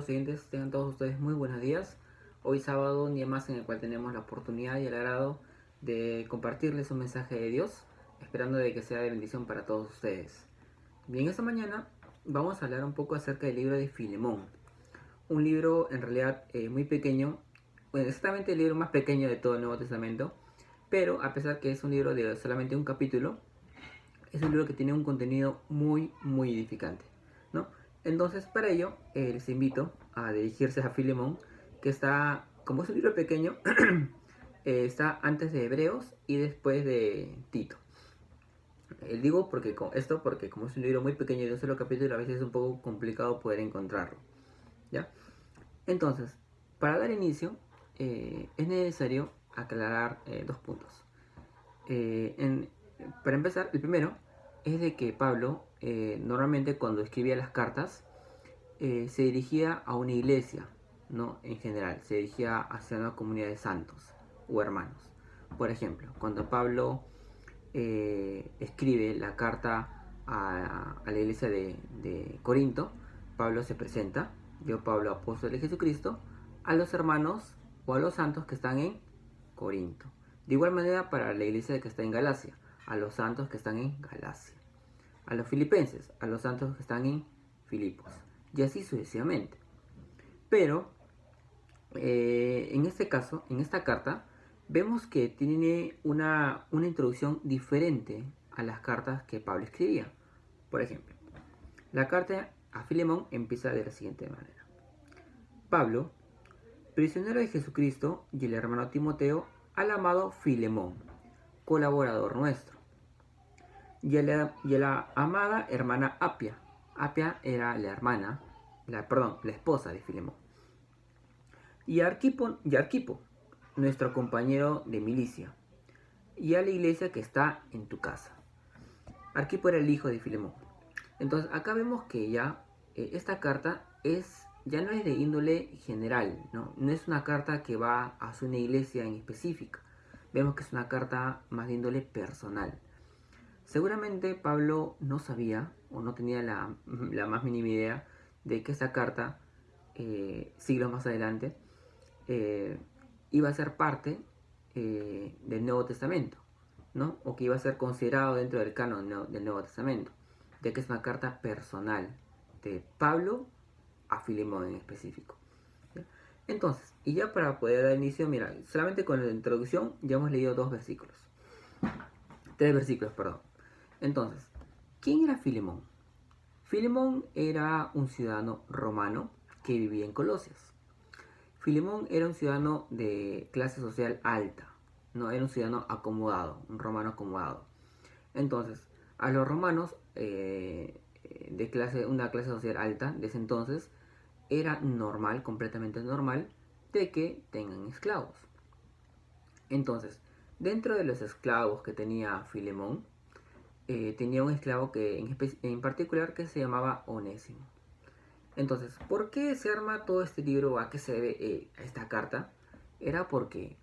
siguientes, tengan todos ustedes muy buenos días. Hoy sábado, un día más en el cual tenemos la oportunidad y el agrado de compartirles un mensaje de Dios, esperando de que sea de bendición para todos ustedes. Bien, esta mañana vamos a hablar un poco acerca del libro de Filemón. Un libro en realidad muy pequeño, bueno, exactamente el libro más pequeño de todo el Nuevo Testamento, pero a pesar que es un libro de solamente un capítulo, es un libro que tiene un contenido muy edificante, ¿no? Entonces, para ello, les invito a dirigirse a Filemón, que está, como es un libro pequeño, está antes de Hebreos y después de Tito. Digo porque como es un libro muy pequeño y de un solo capítulo, a veces es un poco complicado poder encontrarlo, ¿ya? Entonces, para dar inicio, es necesario aclarar dos puntos. Para empezar, el primero es de que Pablo normalmente cuando escribía las cartas se dirigía a una iglesia, ¿no? En general, se dirigía hacia una comunidad de santos o hermanos. Por ejemplo, cuando Pablo escribe la carta a la iglesia de Corinto, Pablo se presenta, yo Pablo, apóstol de Jesucristo, a los hermanos o a los santos que están en Corinto. De igual manera para la iglesia que está en Galacia, a los santos que están en Galacia. A los filipenses, a los santos que están en Filipos. Y así sucesivamente. Pero, en este caso, en esta carta, vemos que tiene una introducción diferente a las cartas que Pablo escribía. Por ejemplo, la carta a Filemón empieza de la siguiente manera. Pablo, prisionero de Jesucristo, y el hermano Timoteo, al amado Filemón, colaborador nuestro, y a la amada hermana Apia. Apia era la hermana, la esposa de Filemón. Y Arquipo, nuestro compañero de milicia, y a la iglesia que está en tu casa. Arquipo era el hijo de Filemón. Entonces acá vemos que ya esta carta ya no es de índole general, ¿no? No es una carta que va hacia una iglesia en específica. Vemos que es una carta más de índole personal. Seguramente Pablo no sabía o no tenía la más mínima idea de que esta carta, siglos más adelante, iba a ser parte del Nuevo Testamento, ¿no? O que iba a ser considerado dentro del canon del Nuevo Testamento, ya que es una carta personal de Pablo a Filemón en específico. ¿Ya? Entonces, y ya para poder dar inicio, mira, solamente con la introducción ya hemos leído tres versículos, perdón. Entonces, ¿quién era Filemón? Filemón era un ciudadano romano que vivía en Colosas. Filemón era un ciudadano de clase social alta, no era un ciudadano acomodado, un romano acomodado. Entonces, a los romanos una clase social alta de ese entonces, era normal, completamente normal, de que tengan esclavos. Entonces, dentro de los esclavos que tenía Filemón, tenía un esclavo en particular que se llamaba Onésimo. Entonces, ¿por qué se arma todo este libro? ¿A qué se debe esta carta? Era porque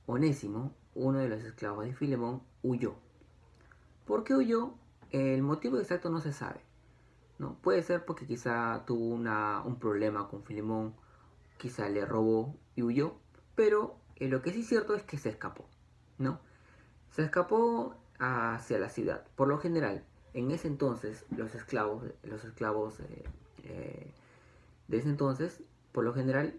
Onésimo, uno de los esclavos de Filemón, huyó. ¿Por qué huyó? El motivo exacto no se sabe, ¿no? Puede ser porque quizá tuvo un problema con Filemón, quizá le robó y huyó, pero lo que sí es cierto es que se escapó, ¿no? Se escapó hacia la ciudad. Por lo general, en ese entonces, los esclavos de ese entonces, por lo general,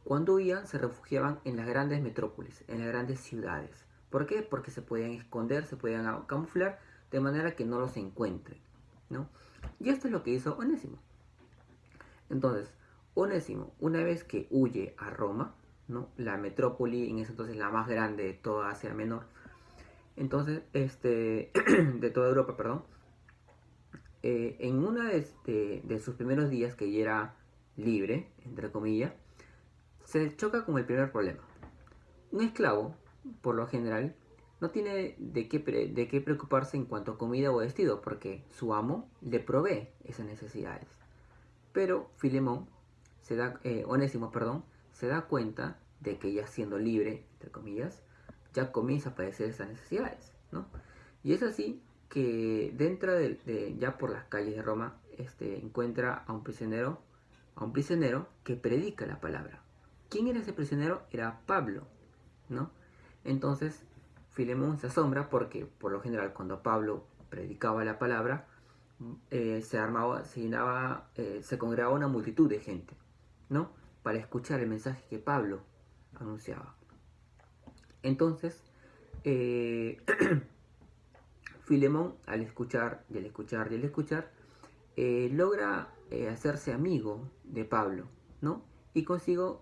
cuando huían se refugiaban en las grandes metrópolis, en las grandes ciudades. ¿Por qué? Porque se podían esconder, se podían camuflar de manera que no los encuentren, ¿no? Y esto es lo que hizo Onésimo. Entonces, Onésimo, una vez que huye a Roma, ¿no? La metrópoli, en ese entonces la más grande de toda Asia Menor, entonces, de toda Europa, perdón, en uno de sus primeros días, que ya era libre, entre comillas, se choca con el primer problema. Un esclavo, por lo general, no tiene de qué preocuparse en cuanto a comida o vestido, porque su amo le provee esas necesidades. Pero Filemón, Onésimo, perdón, se da cuenta de que ya siendo libre, entre comillas, ya comienza a padecer esas necesidades, ¿no? Y es así que ya por las calles de Roma, encuentra a un prisionero, a un prisionero que predica la palabra. ¿Quién era ese prisionero? Era Pablo, ¿no? Entonces, Filemón se asombra porque, por lo general, cuando Pablo predicaba la palabra, se congregaba una multitud de gente, ¿no? Para escuchar el mensaje que Pablo anunciaba. Entonces, Filemón, al escuchar, logra hacerse amigo de Pablo, ¿no?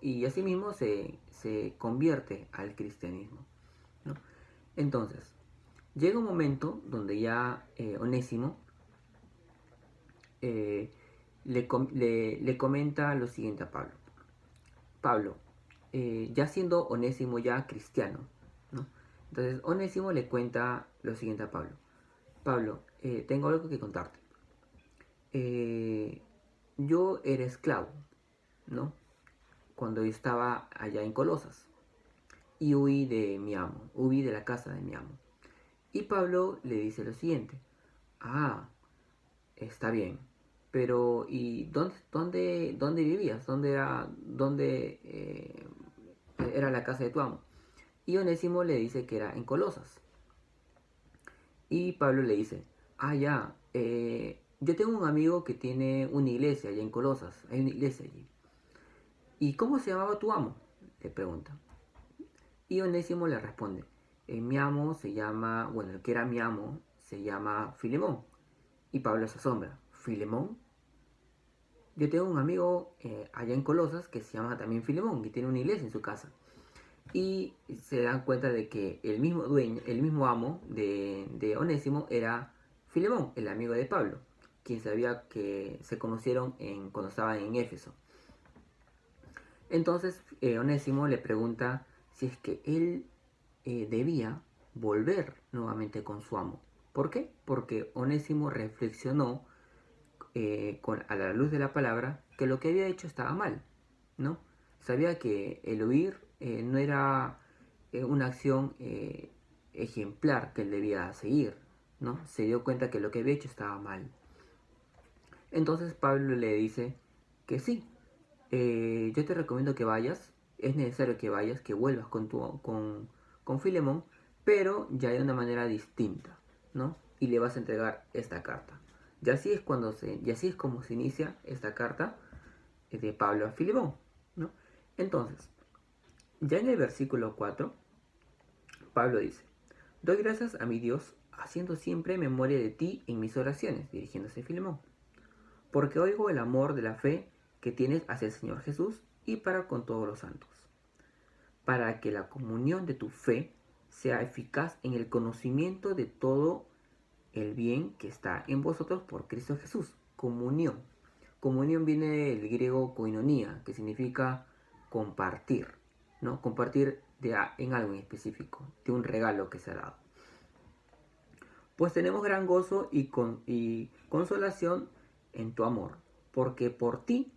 Y asimismo se convierte al cristianismo, ¿no? Entonces, llega un momento donde ya Onésimo le comenta lo siguiente a Pablo. Pablo, ya siendo Onésimo ya cristiano, ¿no? Entonces Onésimo le cuenta lo siguiente a Pablo. Pablo, tengo algo que contarte. Yo era esclavo, ¿no? Cuando estaba allá en Colosas. Y huí de mi amo, huí de la casa de mi amo. Y Pablo le dice lo siguiente. Ah, está bien. Pero, ¿y dónde vivías? ¿Dónde era la casa de tu amo? Y Onésimo le dice que era en Colosas. Y Pablo le dice, ya, yo tengo un amigo que tiene una iglesia allá en Colosas. Hay una iglesia allí. ¿Y cómo se llamaba tu amo? Le pregunta. Y Onésimo le responde, mi amo se llama, bueno, el que era mi amo se llama Filemón. Y Pablo se asombra, ¿Filemón? Yo tengo un amigo allá en Colosas que se llama también Filemón y tiene una iglesia en su casa. Y se dan cuenta de que el mismo dueño, el mismo amo de Onésimo era Filemón, el amigo de Pablo, quien sabía que se conocieron cuando estaban en Éfeso. Entonces Onésimo le pregunta si es que él debía volver nuevamente con su amo. ¿Por qué? Porque Onésimo reflexionó a la luz de la palabra que lo que había hecho estaba mal, ¿no? Sabía que el huir no era una acción ejemplar que él debía seguir, ¿no? Se dio cuenta que lo que había hecho estaba mal. Entonces Pablo le dice que sí, yo te recomiendo que vayas, es necesario que vayas, que vuelvas con Filemón, pero ya de una manera distinta, ¿no? Y le vas a entregar esta carta. Y así es como se inicia esta carta de Pablo a Filemón, ¿no? Entonces, ya en el versículo 4, Pablo dice, doy gracias a mi Dios haciendo siempre memoria de ti en mis oraciones, dirigiéndose a Filemón, porque oigo el amor de la fe que tienes hacia el Señor Jesús y para con todos los santos, para que la comunión de tu fe sea eficaz en el conocimiento de todo el bien que está en vosotros por Cristo Jesús. Comunión. Comunión viene del griego koinonia, que significa compartir, ¿no? Compartir en algo en específico, de un regalo que se ha dado. Pues tenemos gran gozo y consolación en tu amor, porque por ti,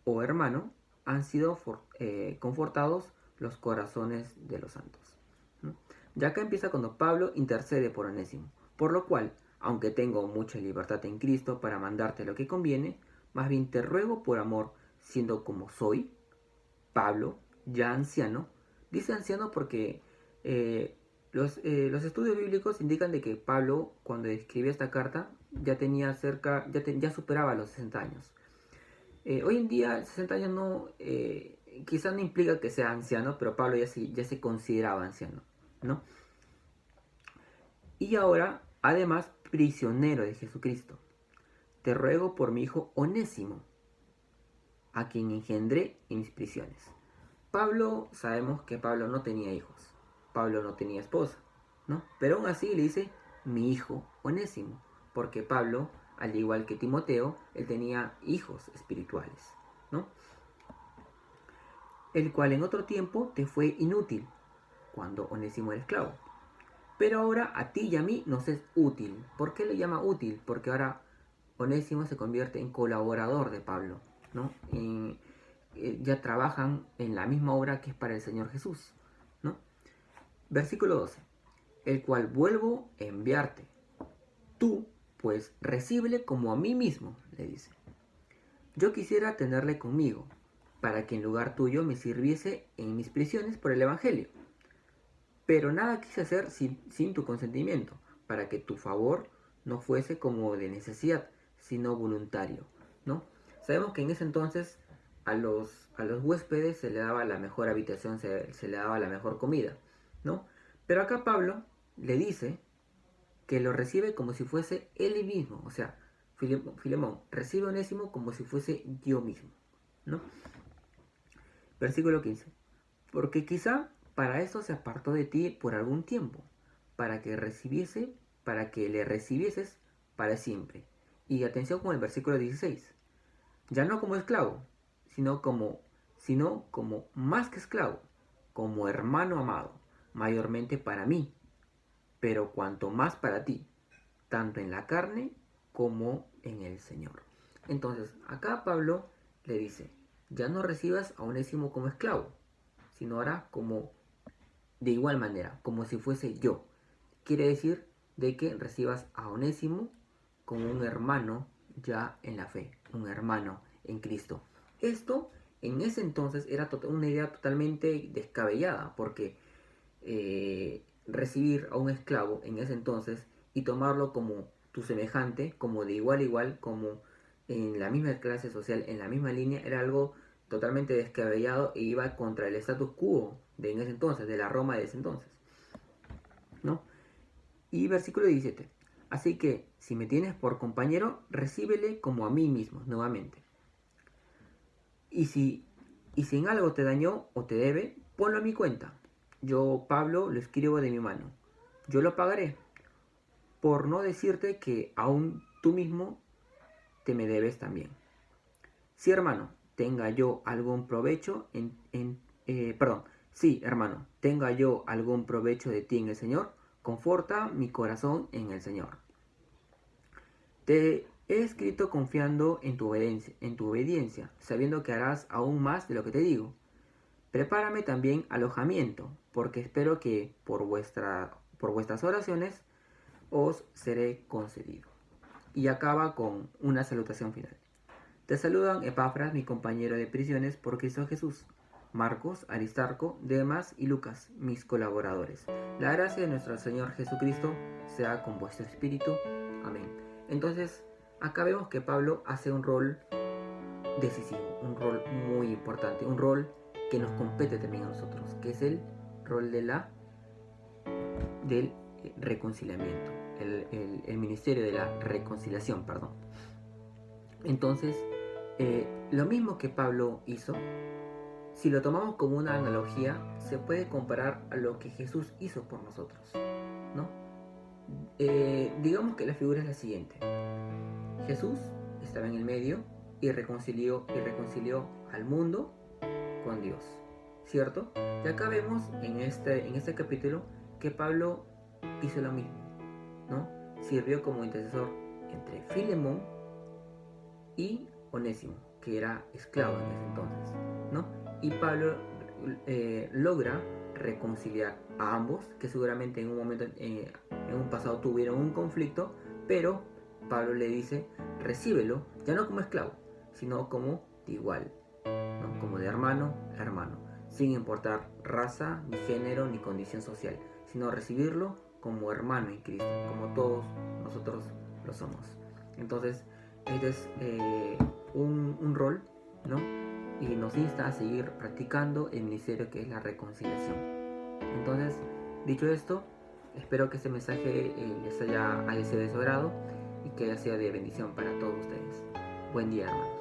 oh hermano, han sido confortados los corazones de los santos, ¿no? Ya acá empieza cuando Pablo intercede por Onésimo, por lo cual, aunque tengo mucha libertad en Cristo para mandarte lo que conviene, más bien te ruego por amor, siendo como soy, Pablo, ya anciano. Dice anciano porque los estudios bíblicos indican de que Pablo, cuando escribió esta carta, ya tenía ya superaba los 60 años. Hoy en día 60 años no, quizás no implica que sea anciano, pero Pablo ya se consideraba anciano, ¿no? Y ahora, además, prisionero de Jesucristo. Te ruego por mi hijo Onésimo, a quien engendré en mis prisiones. Pablo, sabemos que Pablo no tenía hijos, Pablo no tenía esposa, ¿no? Pero aún así le dice mi hijo Onésimo, porque Pablo, al igual que Timoteo, él tenía hijos espirituales, ¿no? El cual en otro tiempo te fue inútil, cuando Onésimo era esclavo. Pero ahora a ti y a mí nos es útil. ¿Por qué le llama útil? Porque ahora Onésimo se convierte en colaborador de Pablo, ¿no? Ya trabajan en la misma obra que es para el Señor Jesús, ¿no? Versículo 12. El cual vuelvo a enviarte. Tú, pues, recíbele como a mí mismo, le dice. yo quisiera tenerle conmigo, para que en lugar tuyo me sirviese en mis prisiones por el Evangelio. Pero nada quise hacer sin tu consentimiento, para que tu favor no fuese como de necesidad, sino voluntario, ¿no? Sabemos que en ese entonces a los huéspedes se le daba la mejor habitación, se le daba la mejor comida, ¿no? Pero acá Pablo le dice que lo recibe como si fuese él mismo, o sea, Filemón recibe a Onésimo como si fuese yo mismo, ¿no? Versículo 15. Porque quizá para eso se apartó de ti por algún tiempo, para que le recibieses para siempre. Y atención con el versículo 16. Ya no como esclavo, sino como más que esclavo, como hermano amado, mayormente para mí, pero cuanto más para ti, tanto en la carne como en el Señor. Entonces, acá Pablo le dice, ya no recibas a Onésimo como esclavo, sino ahora como de igual manera, como si fuese yo. Quiere decir de que recibas a Onésimo como un hermano ya en la fe, un hermano en Cristo. Esto en ese entonces era una idea totalmente descabellada, porque recibir a un esclavo en ese entonces y tomarlo como tu semejante, como de igual a igual, como en la misma clase social, en la misma línea, era algo totalmente descabellado e iba contra el status quo de en ese entonces, de la Roma de ese entonces, ¿no? Y versículo 17. Así que, si me tienes por compañero, recíbele como a mí mismo, nuevamente. Y si en algo te dañó o te debe, ponlo a mi cuenta. Yo, Pablo, lo escribo de mi mano. Yo lo pagaré, por no decirte que aún tú mismo te me debes también. Si, hermano, tenga yo algún provecho si, hermano, tenga yo algún provecho de ti en el Señor, conforta mi corazón en el Señor. Te he escrito confiando en tu obediencia, sabiendo que harás aún más de lo que te digo. Prepárame también alojamiento, porque espero que por vuestras oraciones os seré concedido. Y acaba con una salutación final. Te saludan Epafras, mi compañero de prisiones por Cristo Jesús, Marcos, Aristarco, Demas y Lucas, mis colaboradores. La gracia de nuestro Señor Jesucristo sea con vuestro espíritu. Amén. Entonces, acá vemos que Pablo hace un rol decisivo, un rol muy importante, un rol que nos compete también a nosotros, que es el rol del reconciliamiento, el ministerio de la reconciliación, perdón. Entonces, lo mismo que Pablo hizo, si lo tomamos como una analogía, se puede comparar a lo que Jesús hizo por nosotros, ¿no? Digamos que la figura es la siguiente. Jesús estaba en el medio y reconcilió al mundo con Dios, ¿cierto? Y acá vemos en este capítulo que Pablo hizo lo mismo, ¿no? Sirvió como intercesor entre Filemón y Onésimo, que era esclavo en ese entonces, ¿no? Y Pablo logra reconciliar a ambos, que seguramente en un momento, en un pasado tuvieron un conflicto, pero Pablo le dice, recíbelo, ya no como esclavo, sino como de igual, ¿no? Como de hermano a hermano, sin importar raza, ni género, ni condición social, sino recibirlo como hermano en Cristo, como todos nosotros lo somos. Entonces, este es un rol, ¿no? Y nos insta a seguir practicando el ministerio que es la reconciliación. Entonces, dicho esto, espero que este mensaje haya sido de su agrado y que haya sido de bendición para todos ustedes. Buen día, hermanos.